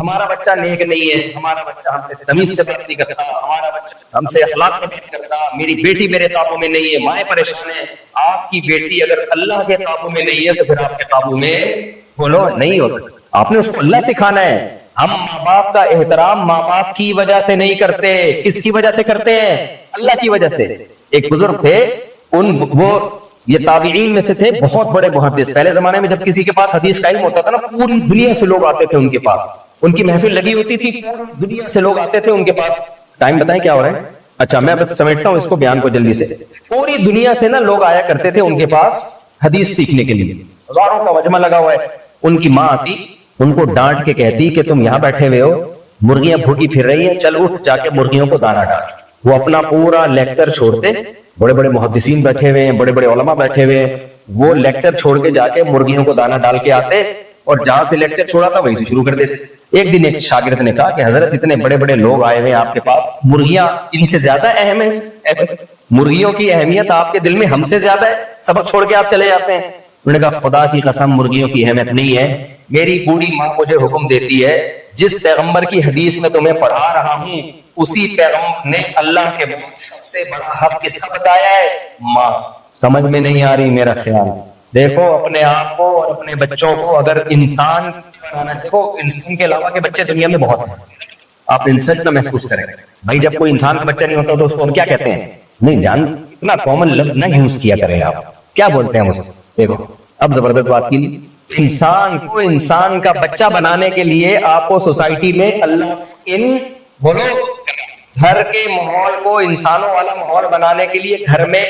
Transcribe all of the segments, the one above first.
ہمارا بچہ نیک نہیں ہے، ہمارا بچہ ہم سے تمیز سے بات نہیں کرتا، ہمارا بچہ ہم سے اخلاق سے بات کرتا، میری بیٹی میرے قابو میں نہیں ہے، مائیں پریشان ہیں. آپ کی بیٹی اگر اللہ کے قابو میں نہیں ہے تو پھر آپ کے قابو میں بولو نہیں ہو سکتا. آپ نے اس کو اللہ سکھانا ہے. ہم ماں باپ کا احترام ماں باپ کی وجہ سے نہیں کرتے. کس کی وجہ سے کرتے ہیں؟ اللہ کی وجہ سے. ایک بزرگ تھے، وہ یہ تابعین میں سے تھے، بہت بڑے محدث. پہلے زمانے میں جب کسی کے پاس حدیث کا علم ہوتا تھا نا، پوری دنیا سے لوگ آتے تھے ان کے پاس. ان کی محفل لگی ہوتی تھی، پوری دنیا سے لوگ آتے تھے ان کے پاس. ٹائم بتائیں کیا ہو رہا ہے؟ اچھا میں بس سمیٹتا ہوں اس کو بیان کو جلدی سے. پوری دنیا سے نا لوگ آیا کرتے تھے ان کے پاس حدیث سیکھنے کے لیے. ہزاروں کا مجمع لگا ہوا ہے. ان کی ماں آتی، ان کو ڈانٹ کے کہتی کہ تم یہاں بیٹھے ہوئے ہو، مرغیاں بھوکی پھر رہی ہیں، چل اٹھ جا کے مرغیوں کو دانا ڈال. وہ اپنا پورا لیکچر چھوڑتے، بڑے بڑے محدثین بیٹھے ہوئے ہیں، بڑے بڑے علماء بیٹھے ہوئے ہیں، وہ لیکچر چھوڑ کے جا کے مرغیوں کو دانا ڈال کے آتے اور جہاں سے لیکچر چھوڑا تھا وہیں سے شروع کر دیتے. ایک دن ایک شاگرد نے کہا کہ حضرت اتنے بڑے بڑے لوگ آئے ہوئے ہیں آپ کے پاس، مرغیاں ان سے زیادہ اہم ہیں؟ مرغیوں کی اہمیت آپ کے دل میں ہم سے زیادہ ہے، سبق چھوڑ کے آپ چلے جاتے ہیں. انہوں نے کہا خدا کی قسم مرغیوں کی اہمیت نہیں ہے. میری بوڑھی ماں مجھے حکم دیتی ہے، جس پیغمبر کی حدیث میں تمہیں پڑھا رہا ہوں اسی پیغمبر نے اللہ کے بعد سب سے بڑا حق کس کا بتایا ہے؟ ماں. سمجھ میں نہیں آ رہی میرا خیال. دیکھو اپنے آپ کو اور اپنے بچوں کو اگر انسان بنانا، دیکھو انسان کے علاوہ کے بچے دنیا میں بہت ہیں، آپ انسٹ نہ محسوس کریں. بھائی جب کوئی انسان کا بچہ نہیں ہوتا تو اس کو ہم کیا کہتے ہیں؟ نہیں جان، اتنا کامن لفظ نہ یوز کیا کریں. آپ کیا بولتے ہیں مجھے؟ دیکھو اب زبردست بات کی. انسان کو انسان کا بچہ بنانے کے لیے آپ کو سوسائٹی میں اللہ بولو گھر کے ماحول کو انسانوں والا ماحول بنانے کے لیے گھر میں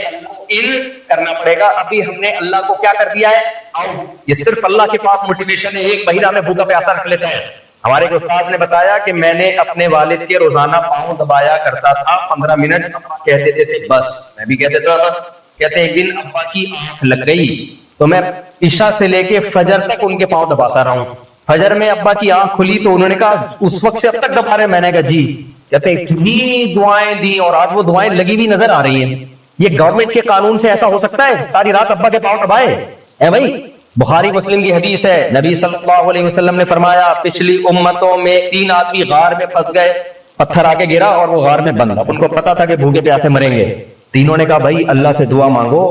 کرنا پڑے گا. ابھی ہم نے اللہ کو کیا کر دیا ہے؟ یہ صرف اللہ کے پاس موٹیویشن ہے. ایک مہینہ میں بھوکا پیاسا رکھ لیتے ہیں. ہمارے ایک استاذ نے بتایا کہ میں نے اپنے والد کے روزانہ پاؤں دبایا کرتا تھا 15 منٹ. کہہ دیتے تھے بس، میں بھی کہہ دیتا بس. کہتے ہیں ایک دن ابا کی آنکھ لگ گئی تو میں عشاء سے لے کے فجر تک ان کے پاؤں دباتا رہا ہوں. فجر میں ابا کی آنکھ کھلی تو انہوں نے کہا اس وقت سے اب تک دبا رہے؟ میں نے کہا جی. کہتے ہیں اتنی دعائیں دی اور آج وہ دعائیں لگی بھی نظر آ رہی ہیں. یہ گورنمنٹ کے قانون سے ایسا ہو سکتا ہے ساری رات ابا کے پاؤں دبائے؟ اے بھائی بخاری مسلم کی حدیث ہے، نبی صلی اللہ علیہ وسلم نے فرمایا پچھلی امتوں میں 3 آدمی غار میں پھنس گئے، پتھر آ کے گرا اور وہ غار میں بند. ان کو پتا تھا کہ بھوکے پیاسے مریں گے. تینوں نے کہا بھائی اللہ سے دعا مانگو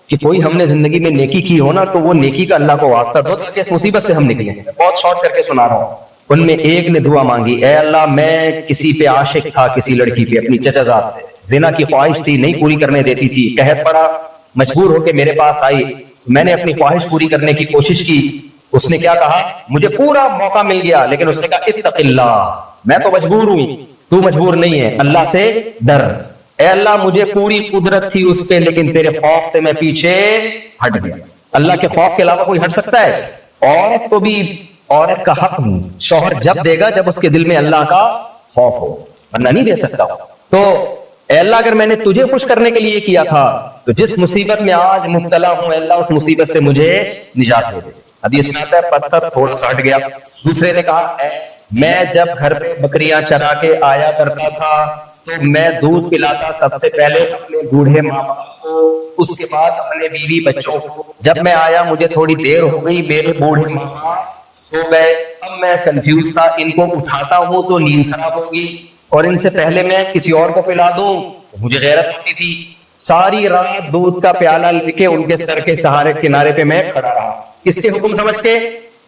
کہ کوئی ہم نے زندگی میں نیکی کی ہو نا تو وہ نیکی کا اللہ کو واسطہ دو تاکہ اس مصیبت سے ہم نکلیں. بہت شارٹ کر کے سنا رہا ہوں. ان میں ایک نے دعا مانگی، اے اللہ میں کسی پہ عاشق تھا، کسی لڑکی پہ، اپنی چچا زاد پہ، زنا کی خواہش تھی نہیں پوری کرنے دیتی تھی، قحط پڑا مجبور ہو کے میرے پاس آئی، میں نے اپنی خواہش پوری کرنے کی کوشش کی. اس نے کیا کہا؟ مجھے پورا موقع مل گیا لیکن اس نے کہا اتق اللہ، میں تو مجبور ہوں، تو مجبور نہیں ہے، اللہ سے ڈر. اے اللہ مجھے پوری قدرت تھی اس پہ لیکن تیرے خوف سے میں پیچھے ہٹ گیا. اللہ کے خوف کے علاوہ کوئی ہٹ سکتا ہے؟ عورت کو بھی عورت کا حق شوہر جب دے گا جب اس کے دل میں اللہ کا خوف ہو، ورنہ نہیں دے سکتا. تو اے اللہ اگر میں نے تجھے خوش کرنے کے لیے کیا تھا تو جس مصیبت میں آج مبتلا ہوں اے اللہ اس مصیبت سے مجھے نجات دے دے. حدیث میں آتا ہے پتھر تھوڑا سا ہٹ گیا. دوسرے نے کہا میں جب گھر پہ بکریاں چرا کے آیا کرتا تھا تو میں دودھ پلاتا سب سے پہلے اپنے بوڑھے ماں باپ کو، اس کے بعد اپنے بیوی بچوں کو. جب میں آیا مجھے تھوڑی دیر ہو گئی، میرے بوڑھے ماں باپ سو گئے. اب میں کنفیوز تھا، ان کو اٹھاتا ہوں تو نیند خراب ہوگی اور ان سے پہلے میں کسی اور کو پلا دوں مجھے غیرت آتی تھی. ساری رات دودھ کا پیالہ لے کے ان کے سر کے سہارے کنارے پہ میں کھڑا رہا. کس کے حکم سمجھ کے؟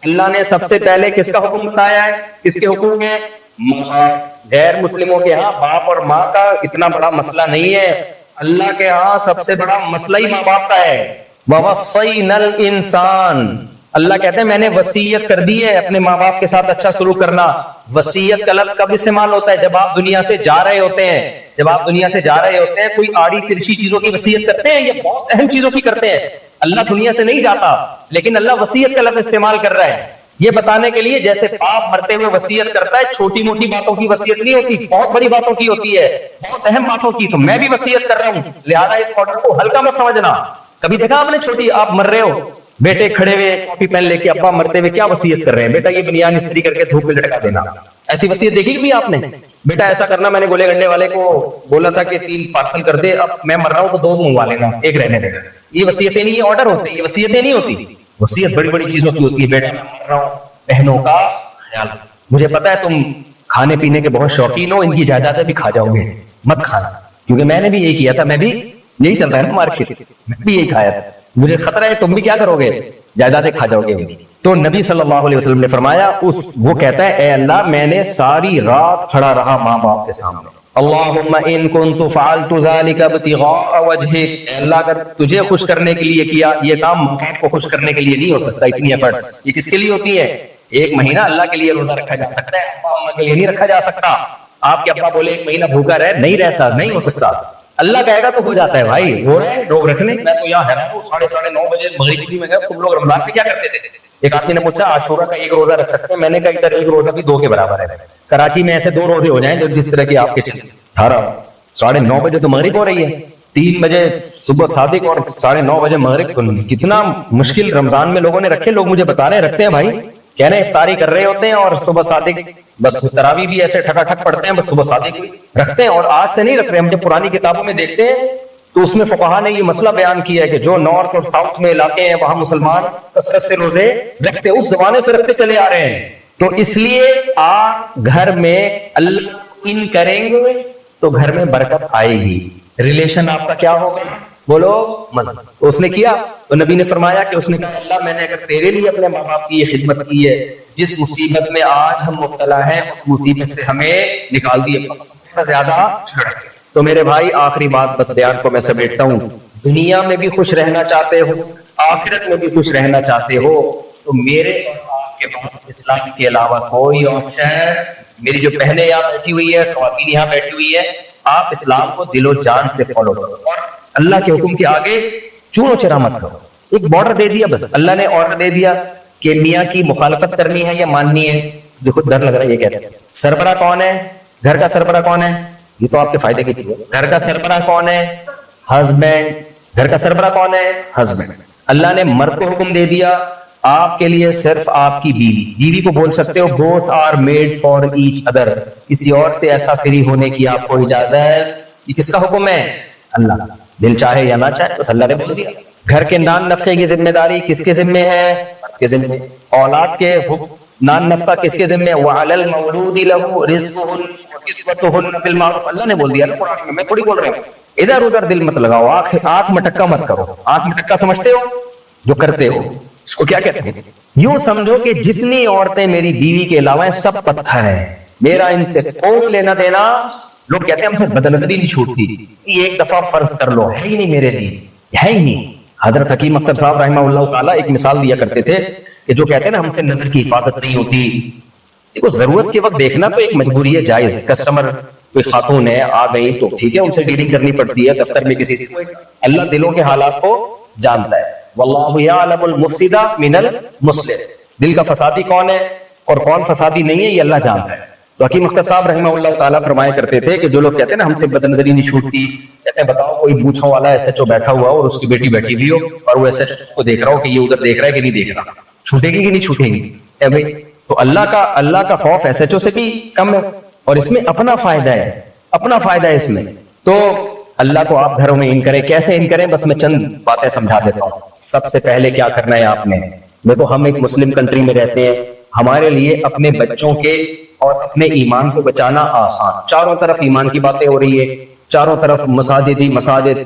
اللہ نے سب سے پہلے کس کا حکم بتایا ہے؟ کس کے حکم ہے؟ ماں. غیر مسلموں کے ہاں باپ اور ماں کا اتنا بڑا مسئلہ نہیں ہے، اللہ کے ہاں سب سے بڑا مسئلہ ہی ماں باپ کا ہے. وَوَصَّيْنَا الْإِنسَانَ، اللہ کہتے ہیں میں نے وصیت کر دی ہے اپنے ماں باپ کے ساتھ اچھا سلوک کرنا. وصیت کا لفظ کب استعمال ہوتا ہے؟ جب آپ دنیا سے جا رہے ہوتے ہیں. جب آپ دنیا سے جا رہے ہوتے ہیں کوئی آڑی ترچھی چیزوں کی وصیت کرتے ہیں، یہ بہت اہم چیزوں کی کرتے ہیں. اللہ دنیا سے نہیں جاتا لیکن اللہ وصیت کا لفظ استعمال کر رہا ہے یہ بتانے کے لیے جیسے باپ مرتے ہوئے وصیت کرتا ہے، چھوٹی موٹی باتوں کی وصیت نہیں ہوتی، بہت بڑی باتوں کی ہوتی ہے، بہت اہم باتوں کی. تو میں بھی وصیت کر رہا ہوں، لہذا اس آرڈر کو ہلکا مت سمجھنا. کبھی دیکھا آپ نے چھوٹی، آپ مر رہے ہو، بیٹے کھڑے ہوئے کاپی پین لے کے ابا مرتے ہوئے کیا وصیت کر رہے ہیں؟ بیٹا یہ بنیان استری کر کے دھوپ میں لٹکا دینا. ایسی وصیت دیکھی بھی آپ نے؟ بیٹا ایسا کرنا، میں نے گولے گنڈے والے کو بولا تھا کہ 3 پارسل کر دے، اب میں مر رہا ہوں تو 2 منگوا لینا، 1 رہنے دے. یہ وصیتیں نہیں، یہ آرڈر ہوتے ہیں، یہ وصیتیں نہیں ہوتی. وصیت بڑی بڑی چیزوں کی ہوتی ہے. بیٹا میں مر رہا ہوں، بہنوں کا خیال. مجھے پتا ہے تم کھانے پینے کے بہت شوقین ہو, ان کی جائیدادیں بھی کھا جاؤ گے, مت کھانا, کیونکہ میں نے بھی یہی کیا تھا, میں بھی یہی چل رہا ہے نا مارکیٹ, میں بھی یہی کھایا تھا, مجھے خطرہ ہے تم بھی کیا کرو گے, جائیدادیں کھا جاؤ گے. تو نبی صلی اللہ علیہ وسلم نے فرمایا, وہ کہتا ہے اے اللہ میں نے ساری رات کھڑا رہا ماں باپ کے سامنے, اللہم ان کنت فعلت ذلک ابتغاء وجہک, اے اللہ اگر تجھے خوش کرنے کے لیے کیا, یہ کام ماں باپ کو خوش کرنے کے لیے نہیں ہو سکتا, اتنی ایفرٹس یہ کس کے لیے ہوتی ہے؟ ایک مہینہ اللہ کے لیے روزہ رکھا جا سکتا ہے, ابا اماں کے لیے نہیں رکھا جا سکتا. آپ کے ابا بولے ایک مہینہ بھوکا رہے, نہیں رہتا, نہیں ہو سکتا, اللہ کہے گا تو ہو جاتا ہے بھائی, ہو رہے ہیں لوگ رکھنے. میں تو یہاں حیران ہوں, 9:30 بجے مغرب میں گیا, تم لوگ رمضان میں کیا کرتے تھے؟ ایک آدمی نے پوچھا عاشورہ کا ایک روزہ رکھ سکتے ہیں؟ میں نے کہا ادھر ایک روزہ بھی 2 کے برابر ہے. کراچی میں ایسے 2 روزے ہو جائیں جو جس طرح کی آپ کے 9:30 بجے تو مغرب ہو رہی ہے, 3 بجے صبح صادق اور 9:30 بجے مغرب, کتنا مشکل رمضان میں لوگوں نے رکھے. لوگ مجھے بتا رہے رکھتے ہیں بھائی, کہہ رہے ہیں افطاری کر رہے ہوتے ہیں اور صبح صادق, بس تراویح بھی ایسے ٹھکا ٹھک پڑھتے ہیں, بس صبح صادق رکھتے ہیں. اور آج سے نہیں رکھ رہے, ہم جب پرانی کتابوں میں دیکھتے ہیں تو اس میں فقہا نے یہ مسئلہ بیان کیا ہے کہ جو نارتھ اور ساؤتھ میں علاقے ہیں وہاں مسلمان کثرت سے روزے رکھتے, اس زمانے سے رکھتے چلے آ رہے ہیں. تو اس لیے آپ گھر میں اللہ ان کریں گے تو گھر میں برکت آئے گی, ریلیشن آپ کا کیا ہوگا, بولو مضبوط. اس نے کیا تو نبی نے فرمایا کہ اس نے کہا اللہ میں نے اگر تیرے لیے اپنے ماں باپ کی یہ خدمت کی ہے, جس مصیبت میں آج ہم مبتلا ہیں اس مصیبت سے ہمیں نکال دیے زیادہ. تو میرے بھائی آخری بات بس بیان کو میں سمیٹتا ہوں, دنیا میں بھی خوش رہنا چاہتے ہو, آخرت میں بھی خوش رہنا چاہتے ہو, تو میرے اور آپ کے پاس اسلام کے علاوہ کوئی آپشن. میری جو بہنیں یہاں بیٹھی ہوئی ہے, خواتین یہاں بیٹھی ہوئی ہے, آپ اسلام کو دل و جان سے فالو کرو اور اللہ کے حکم کے آگے چونو چرا مت کرو. ایک بارڈر دے دیا, بس اللہ نے آرڈر دے دیا کہ میاں کی مخالفت کرنی ہے یا ماننی ہے. جو خود ڈر لگ رہا ہے یہ کہتے ہیں سربراہ کون ہے, گھر کا سربراہ کون ہے, یہ تو آپ کے فائدے کی چیز ہے. گھر کا سربراہ کون ہے, ہسبینڈ. گھر کا سربراہ کون ہے, ہسبینڈ. اللہ نے مرد کو حکم دے دیا آپ کے لیے صرف آپ کی بیوی. بیوی کو بول سکتے ہو both are made for each other, کسی اور سے ایسا فری ہونے کی آپ کو اجازت. یہ کس کا حکم ہے, اللہ. دل چاہے یا نہ چاہے بس اللہ نے بول دیا. گھر کے نان نفقے کی ذمہ داری کس کے ذمہ ہے, کے ذمہ. اولاد کے نان نفقہ کس کے ذمہ ہے, وعلی المولود له رزقهن وکسوتهن بالمعروف. اللہ نے بول دیا نا قرآن میں, میں تھوڑی بول رہا ہوں. ادھر ادھر دل مت لگاؤ, آنکھ مٹکا مت کرو. آنکھ مٹکا سمجھتے ہو جو کرتے ہو, اس کو کیا کہتے ہیں؟ یوں سمجھو کہ جتنی عورتیں میری بیوی کے علاوہ ہیں سب پتھر ہیں, میرا ان سے کوئی لینا دینا. لوگ کہتے ہیں ہم سے بدنظری نہیں چھوٹتی, ایک دفعہ فرض کر لو, ہے ہی نہیں میرے لیے, ہے ہی نہیں. حضرت حکیم اختر صاحب رحمہ اللہ تعالیٰ ایک مثال دیا کرتے تھے کہ جو کہتے ہیں نا ہم سے نظر کی حفاظت نہیں ہوتی. دیکھو ضرورت کے وقت دیکھنا تو ایک مجبوری ہے, جائز ہے. کسٹمر کوئی خاتون ہے آ گئی تو ٹھیک ہے, ان سے ڈیلنگ کرنی پڑتی ہے, دفتر میں کسی سے. اللہ دلوں کے حالات کو جانتا ہے. واللہ یعلم المفسد من المصلح, دل کا فسادی کون ہے اور کون فسادی نہیں ہے یہ اللہ جانتا ہے. تو حکیم اختر صاحب رحمہ اللہ تعالیٰ فرمایا کرتے تھے کہ جو لوگ کہتے ہیں نا ہم سے بدنظری نہیں چھوٹتی, کہتے ہیں بتاؤ کوئی بوچھوں والا ایس ایچ او بیٹھا ہوا ہو اور اس کی بیٹی بیٹھی ہوئی ہو اور وہ ایس ایچ او کو دیکھ رہا ہو کہ یہ ادھر دیکھ رہا ہے کہ نہیں دیکھ رہا, چھوٹے گی کہ نہیں چھوٹے گی؟ اے بھائی تو اللہ کا خوف ایس ایچ او سے بھی کم ہے, اور اس میں اپنا فائدہ ہے, اپنا فائدہ ہے اس میں. تو اللہ کو آپ گھروں میں ان کریں. کیسے ان کریں, بس میں چند باتیں سمجھا دیتا ہوں. سب سے پہلے کیا کرنا ہے آپ نے, دیکھو ہم ایک مسلم کنٹری میں رہتے ہیں, ہمارے لیے اپنے بچوں کے اور اپنے ایمان کو بچانا آسان. چاروں طرف ایمان کی باتیں ہو رہی ہے, چاروں طرف مساجد ہی مساجد.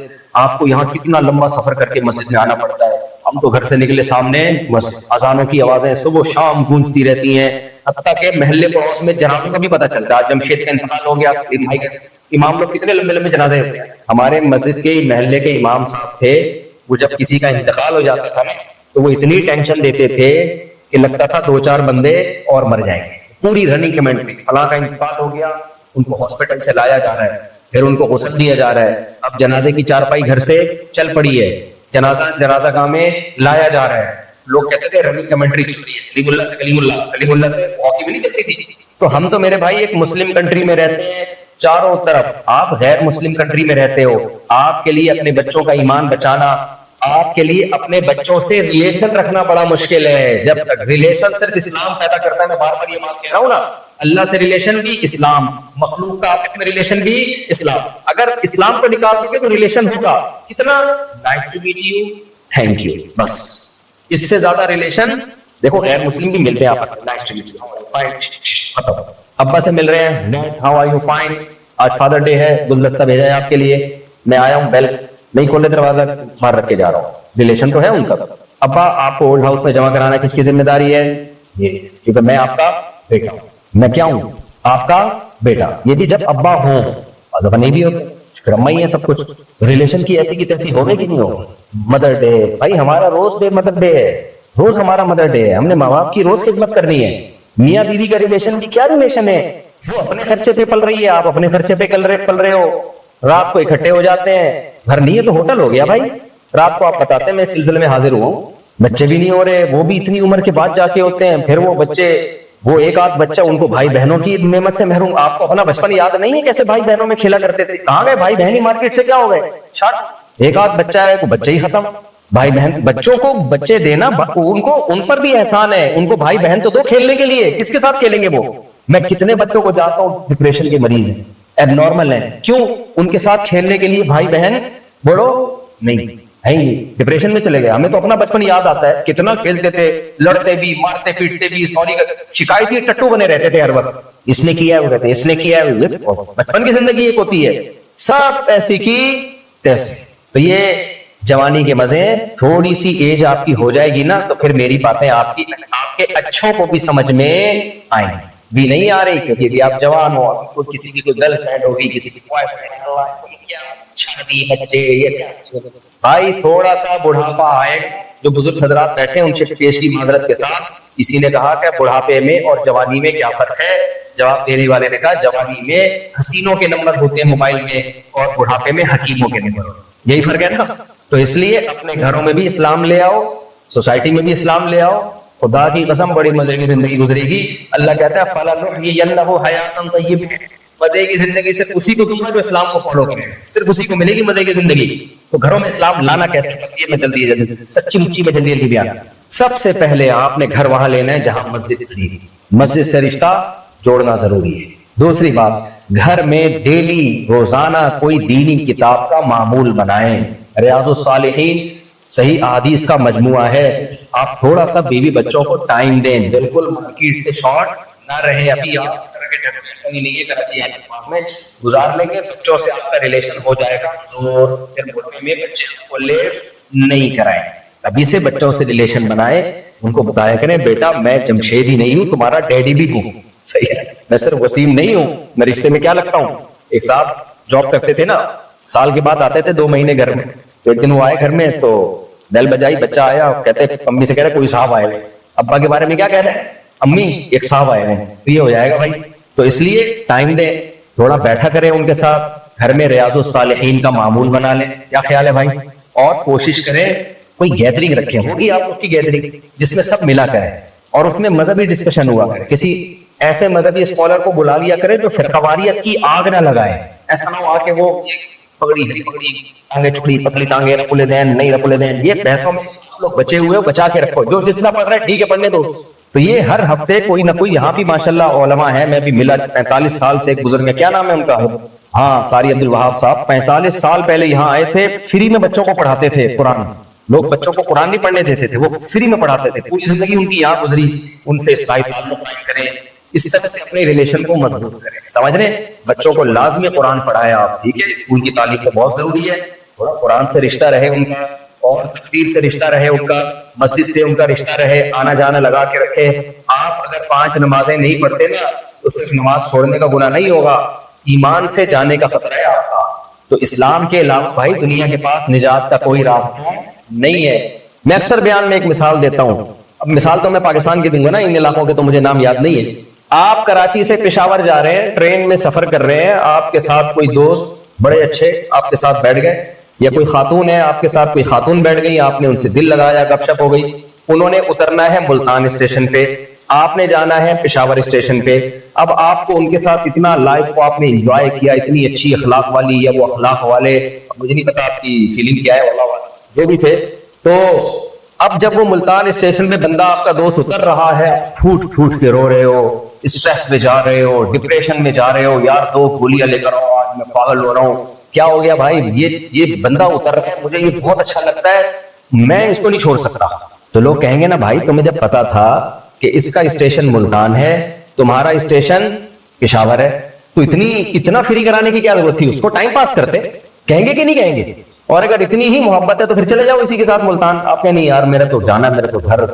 آپ کو یہاں کتنا لمبا سفر کر کے مسجد میں آنا پڑتا ہے. ہم تو گھر سے نکلے سامنے بس اذانوں کی آوازیں صبح شام گونجتی رہتی ہیں, حتیٰ کہ محلے پڑوس میں جنازوں کا بھی پتہ چلتا ہے. جمشید کا انتقال ہو گیا, امام لوگ کتنے لمبے لمبے جنازے ہوتے ہیں. ہمارے مسجد کے محلے کے امام صاحب تھے, وہ جب کسی کا انتقال ہو جاتا تھا نا تو وہ اتنی ٹینشن دیتے تھے کہ لگتا تھا 2-4 بندے اور مر جائیں گے. پوری رننگ کمنٹری, فلاں کا انتقال ہو گیا, ان کو ہاسپٹل سے لایا جا رہا ہے, پھر ان کو غسل دیا جا رہا ہے, اب جنازے کی چارپائی گھر سے چل پڑی ہے, جنازہ گاہ میں لایا جا رہا ہے. لوگ کہتے تھے رننگ کمنٹری چل رہی ہے, سلیم اللہ سے کلیم اللہ, کلیم اللہ سے ہاکی بھی نہیں چلتی تھی. تو ہم تو میرے بھائی ایک مسلم کنٹری میں رہتے ہیں, چاروں طرف آپ غیر مسلم کنٹری میں رہتے ہو. آپ کے لیے اپنے بچوں کا ایمان بچانا, آپ کے لیے اپنے بچوں سے ریلیشن رکھنا بڑا مشکل ہے. جب تک ریلیشن صرف اسلام پیدا کرتا ہے, میں بار بار یہ بات کہہ رہا ہوں نا, اللہ سے ریلیشن بھی اسلام, مخلوق کا آپس میں ریلیشن بھی اسلام. اگر اسلام کو نکال دو گے تو ریلیشن ہوگا کتنا, nice to meet you, thank you, بس. اس سے زیادہ ریلیشن دیکھو غیر مسلم بھی ملتے ہیں آپس میں, نائس ٹو میٹ یو, ختم. ابا سے مل رہے ہیں, ہاؤ آر یو, فائن, آج فادر ڈے ہے, گلدستہ بھیجا ہے آپ کے لیے, میں آیا ہوں, بیل نہیں کھولے دروازہ, باہر رکھ کے جا رہا ہوں. ریلیشن تو ہے ان کا. ابا آپ کو اولڈ ہاؤس میں جمع کرانا کس کی ذمہ داری ہے؟ یہ, کیونکہ میں آپ کا بیٹا ہوں. میں کیا ہوں؟ آپ کا بیٹا. یہ بھی جب ابا ہوں, ابا نہیں بھی ہوتے پھر اما ہی ہے سب کچھ. ریلیشن کی ایسی کی تیسی ہوگی کہ نہیں ہوگی. مدر ڈے, بھائی ہمارا روز ڈے مدر ڈے ہے, روز ہمارا مدر ڈے ہے. ہم نے ماں باپ کی روز خدمت کرنی ہے. میاں بیوی کا ریلیشن کی کیا ریلیشن ہے؟ وہ اپنے خرچے پہ پل رہی ہے, آپ اپنے خرچے پہ پل رہے ہو. رات کو اکٹھے ہو جاتے ہیں, گھر نہیں ہے تو ہوٹل ہو گیا بھائی. رات کو آپ بتاتے ہیں میں اس سلسلے میں حاضر ہوا ہوں, بچے بھی نہیں ہو رہے, وہ بھی اتنی عمر کے بعد جا کے ہوتے ہیں. پھر وہ بچے, وہ ایک آدھ بچہ, ان کو بھائی بہنوں کی نعمت سے محروم. آپ کو اپنا بچپن یاد نہیں ہے کیسے بھائی بہنوں میں کھیلا کرتے تھے؟ کہاں گئے بھائی بہن؟ مارکیٹ سے کیا ہو گئے؟ ایک آدھ بچہ ہے تو بچے ہی ختم. بھائی بہن, بچوں کو بچے دینا ان کو, ان پر بھی احسان ہے. ان کو بھائی بہن تو دو کھیلنے کے لیے. کس کے ساتھ کھیلیں گے وہ؟ میں کتنے بچوں کو جاتا ہوں ڈپریشن کے مریض ہیں, ایب نارمل ہیں, کیوں؟ ان کے ساتھ کھیلنے کے لیے بھائی بہن بڑو نہیں ہے, ڈپریشن میں چلے گئے. ہمیں تو اپنا بچپن یاد آتا ہے, کتنا کھیلتے تھے, لڑتے بھی, مارتے پیٹتے بھی, سوری شکایتی ٹٹو بنے رہتے تھے ہر وقت. اس نے کیا ہے, وہ کہتے اس نے کیا ہے. بچپن کی زندگی ایک ہوتی ہے, سب ایسی کی تیسی. تو یہ جوانی کے مزے ہیں. تھوڑی سی ایج آپ کی ہو جائے گی نا تو پھر میری باتیں آپ کے اچھوں کو بھی سمجھ میں آئیں بھی نہیں آ رہی, کیونکہ بھی آپ جوان ہو, کسی کی کوئی گرل فرینڈ ہوگی, کسی کی بوائے فرینڈ, شادی, بچے, یہ کیا. بھائی تھوڑا سا بڑھاپا آئے, جو بزرگ حضرات بیٹھے ہیں ان سے پیش کی معذرت کے ساتھ, کسی نے کہا کہ بڑھاپے میں اور جوانی میں کیا فرق ہے؟ جواب دینے والے نے کہا جوانی میں حسینوں کے نمبر ہوتے ہیں موبائل میں, اور بڑھاپے میں حکیموں کے نمبر ہوتے ہیں. یہی فرق ہے نا. تو اس لیے اپنے گھروں میں بھی اسلام لے آؤ, سوسائٹی میں بھی اسلام لے آؤ. خدا کی قسم بڑی مزے کی زندگی گزرے گی. اللہ کہتا ہے فَلَنُحْيِيَنَّهُ حَيَاةً طَيِّبَةً, مزے کی زندگی صرف اسی کو دوں گا جو اسلام کو فالو کرے, صرف اسی کو ملے گی مزے کی زندگی. تو گھروں میں اسلام لانا کیسے؟ بس یہ میں جلدی سچی مچی میں جلدی بیان. سب سے پہلے آپ نے گھر وہاں لینا ہے جہاں مسجد کھڑی ہے, مسجد سے رشتہ جوڑنا ضروری ہے. دوسری بات, گھر میں ڈیلی روزانہ کوئی دینی کتاب کا معمول بنائیں. ریاض الصالحین صحیح احادیث کا مجموعہ ہے. آپ تھوڑا سا بیوی بچوں کو ٹائم دیں, بالکل مارکیٹ سے شارٹ نہ رہے. ابھی آپ میں گزار لیں گے, بچوں سے آپ کا ریلیشن ہو جائے گا. میں بچے کو لیٹ نہیں کرائیں, ابھی سے بچوں سے ریلیشن بنائیں. ان کو بتایا کریں بیٹا میں جمشید ہی نہیں ہوں, تمہارا ڈیڈی بھی ہوں. صحیح ہے, میں صرف وسیم نہیں ہوں, میں رشتے میں کیا لگتا ہوں. ایک صاحب جاب کرتے تھے نا, سال کے بعد آتے تھے 2 مہینے گھر میں. تو ایک دن وہ آئے گھر میں تو بیل بجائی, بچہ آیا, کہتے امی سے کہہ رہے کوئی صاحب آئے. ابا کے بارے میں کیا کہہ رہے ہیں؟ امی ایک صاحب آئے ہیں. تو یہ ہو جائے گا بھائی. تو اس لیے ٹائم دیں, تھوڑا بیٹھا کریں ان کے ساتھ, گھر میں ریاض الصالحین کا معمول بنا لیں. کیا خیال ہے بھائی؟ اور کوشش کریں کوئی گیدرنگ رکھیں, ہوگی آپ لوگ کی گیدرنگ جس میں سب ملا کریں, اور اس میں مذہبی ڈسکشن ہوا کرے. کسی ایسے مذہبی اسکالر کو بلا لیا کرے جو فرقواریت کی آگ نہ لگائے. ایسا نہ ہو کہ وہ پگڑی ہری پگڑی, ٹانگیں چوڑی, پتلی ٹانگیں, رفل دین نہیں رفل دین, یہ بحثوں میں لوگ بچے ہوئے ہو, بچا کے رکھو. جو جس طرح پڑھ رہا ہے ٹھیک ہے, پڑھنے دو. تو یہ ہر ہفتے کوئی نہ کوئی, یہاں بھی ماشاءاللہ علماء ہیں, میں بھی ملا 45 سال سے ایک بزرگ ہے, کیا نام ہے ان کا؟ ہاں قاری عبد الوہاب صاحب. 45 سال پہلے یہاں آئے تھے, فری میں بچوں کو پڑھاتے تھے قرآن. لوگ بچوں کو قرآن نہیں پڑھنے دیتے تھے, وہ فری میں پڑھاتے تھے. پوری زندگی ان کی یہاں گزری. ان سے اسکائپ تعلق کریں, اس طرح سے اپنے ریلیشن کو مضبوط کریں. سمجھ رہے ہیں؟ بچوں کو لازمی قرآن پڑھائیں آپ, ٹھیک ہے. اسکول کی تعلیم تو بہت ضروری ہے, تھوڑا قرآن سے رشتہ رہے ان کا, اور تفسیر سے رشتہ رہے ان کا, مسجد سے ان کا رشتہ رہے, آنا جانا لگا کے رکھے. آپ اگر 5 نمازیں نہیں پڑھتے نا تو صرف نماز چھوڑنے کا گناہ نہیں ہوگا, ایمان سے جانے کا خطرہ ہے آپ کا. تو اسلام کے علاوہ بھائی دنیا کے پاس نجات کا کوئی راستہ نہیں ہے. میں اکثر بیان میں ایک مثال دیتا ہوں. اب مثال تو میں پاکستان کی دوں گا نا, ان علاقوں کے تو مجھے نام یاد نہیں ہے. آپ کراچی سے پشاور جا رہے ہیں, ٹرین میں سفر کر رہے ہیں, آپ کے ساتھ کوئی دوست بڑے اچھے آپ کے ساتھ بیٹھ گئے, یا کوئی خاتون ہے آپ کے ساتھ, کوئی خاتون بیٹھ گئی, آپ نے ان سے دل لگایا, گپ شپ ہو گئی. انہوں نے اترنا ہے ملتان اسٹیشن پہ, آپ نے جانا ہے پشاور اسٹیشن پہ. اب آپ کو ان کے ساتھ اتنا لائف کو آپ نے انجوائے کیا, اتنی اچھی اخلاق والی یا وہ اخلاق والے, مجھے نہیں پتا آپ کی فیلنگ کیا ہے, جو بھی تھے. تو اب جب وہ ملتان اسٹیشن پہ بندہ آپ کا دوست اتر رہا ہے, پھوٹ پھوٹ کے رو رہے ہو, اسٹریس میں جا رہے ہو, ڈپریشن میں جا رہے ہو, یار 2 گولیاں لے کر آؤ, آج میں پاگل ہو رہا ہوں. کیا ہو گیا بھائی؟ یہ بندہ اتر رہا ہے, مجھے یہ بہت اچھا لگتا ہے, میں اس کو نہیں چھوڑ سکتا. تو لوگ کہیں گے نا بھائی تمہیں جب پتا تھا کہ اس کا اسٹیشن ملتان ہے تمہارا اسٹیشن پشاور ہے، تو اتنا فری کرانے کی کیا ضرورت تھی؟ اس کو ٹائم پاس کرتے، کہیں گے کہ نہیں کہیں گے؟ اور اگر اتنی ہی محبت ہے تو پھر چلے جاؤ اسی کے ساتھ ملتان. آپ کہیں نہیں یار میرا تو جانا، میرا تو گھر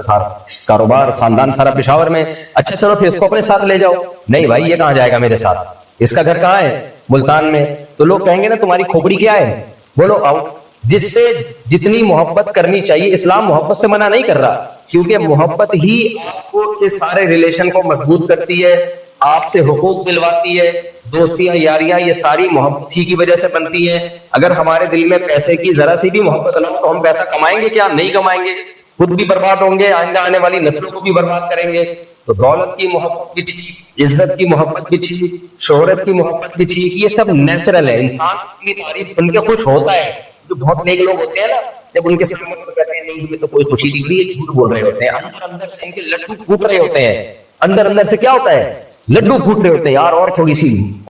کاروبار خاندان سارا پشاور میں. اچھا چلو پھر اس کو اپنے ساتھ لے جاؤ. نہیں بھائی یہ کہاں جائے گا میرے ساتھ، اس کا گھر کہاں ہے؟ ملتان میں. تو لوگ کہیں گے نا تمہاری کھوپڑی کیا ہے، بولو آؤ. جس سے جتنی محبت کرنی چاہیے، اسلام محبت سے منع نہیں کر رہا، کیونکہ محبت ہی آپ کو اس سارے ریلیشن کو مضبوط کرتی ہے، آپ سے حقوق دلواتی ہے. دوستیاں یاریاں یہ ساری محبت ہی کی وجہ سے بنتی ہیں. اگر ہمارے دل میں پیسے کی ذرا سی بھی محبت نہ ہو تو ہم پیسہ کمائیں گے کیا؟ نہیں کمائیں گے، خود بھی برباد ہوں گے، آئندہ آنے والی نسلوں کو بھی برباد کریں گے. تو دولت کی محبت بھی ٹھیک، عزت کی محبت بھی ٹھیک، شہرت کی محبت بھی ٹھیک، یہ سب نیچرل ہے. انسان کی تعریف سن کے خوش ہوتا ہے. جو بہت نیک لوگ ہوتے ہیں نا، جب ان کے سامنے کہتے ہیں نہیں ہمیں تو کوئی خوشی دکھ رہی ہے، جھوٹ بول رہے ہوتے ہیں. اندر سے ان کے لڈو پھوٹ رہے ہوتے ہیں. اندر سے کیا ہوتا ہے؟ لڈو پھوٹ رہے ہوتے ہیں یار، اور تھوڑی سی